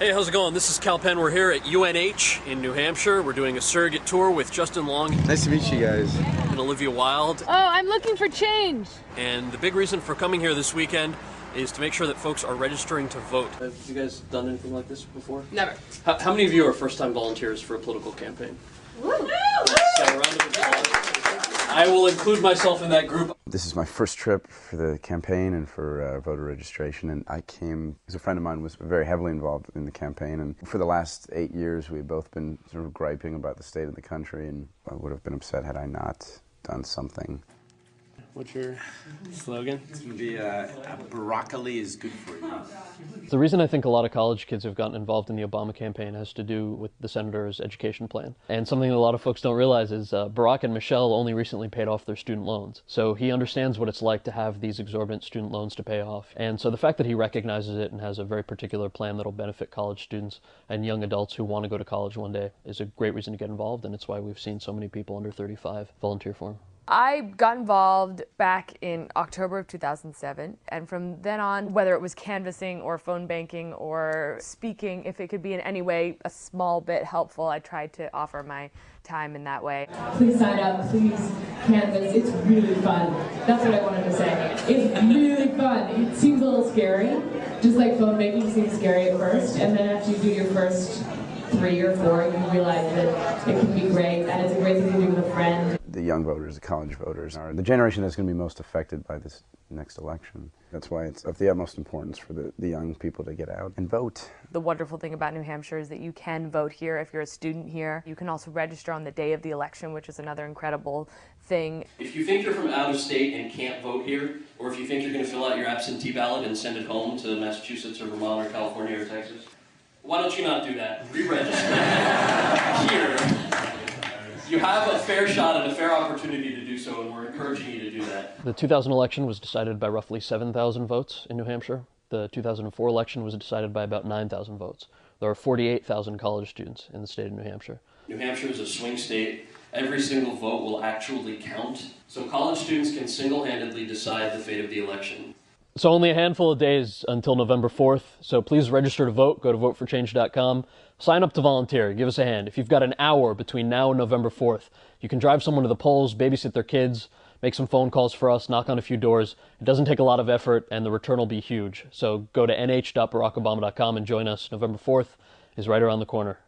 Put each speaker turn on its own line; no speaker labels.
Hey, how's it going? This is Kal Penn. We're here at UNH in New Hampshire. We're doing a surrogate tour with Justin Long.
Nice to meet you guys.
And Olivia Wilde.
Oh, I'm looking for change.
And the big reason for coming here this weekend is to make sure that folks are registering to vote. Have you guys done anything like this before?
Never.
How many of you are first-time volunteers for a political campaign?
Woo!
So, a round of applause. I will include myself in that group.
This is my first trip for the campaign and for voter registration, and I came because a friend of mine was very heavily involved in the campaign, and for the last 8 years we've both been sort of griping about the state of the country, and I would have been upset had I not done something.
What's your slogan?
It's going to be broccoli is good for you.
The reason I think a lot of college kids have gotten involved in the Obama campaign has to do with the senator's education plan. And something that a lot of folks don't realize is Barack and Michelle only recently paid off their student loans. So he understands what it's like to have these exorbitant student loans to pay off. And so the fact that he recognizes it and has a very particular plan that'll benefit college students and young adults who want to go to college one day is a great reason to get involved, and it's why we've seen so many people under 35 volunteer for him.
I got involved back in October of 2007, and from then on, whether it was canvassing or phone banking or speaking, if it could be in any way a small bit helpful, I tried to offer my time in that way.
Please sign up, please canvass, it's really fun. That's what I wanted to say. It's really fun. It seems a little scary, just like phone banking seems scary at first, and then after you do your first 3 or 4, you realize that it can be great, and it's a great thing to do with a friend.
The young voters, the college voters, are the generation that's going to be most affected by this next election. That's why it's of the utmost importance for the young people to get out and vote.
The wonderful thing about New Hampshire is that you can vote here if you're a student here. You can also register on the day of the election, which is another incredible thing.
If you think you're from out of state and can't vote here, or if you think you're going to fill out your absentee ballot and send it home to Massachusetts or Vermont or California or Texas, why don't you not do that? Re-register here. You have a fair shot and a fair opportunity to do so, and we're encouraging you to do that. The 2000 election was decided by roughly 7,000 votes in New Hampshire. The 2004 election was decided by about 9,000 votes. There are 48,000 college students in the state of New Hampshire. New Hampshire is a swing state. Every single vote will actually count. So college students can single-handedly decide the fate of the election. So only a handful of days until November 4th, so please register to vote. Go to voteforchange.com. Sign up to volunteer. Give us a hand. If you've got an hour between now and November 4th, you can drive someone to the polls, babysit their kids, make some phone calls for us, knock on a few doors. It doesn't take a lot of effort, and the return will be huge. So go to nh.barackobama.com and join us. November 4th is right around the corner.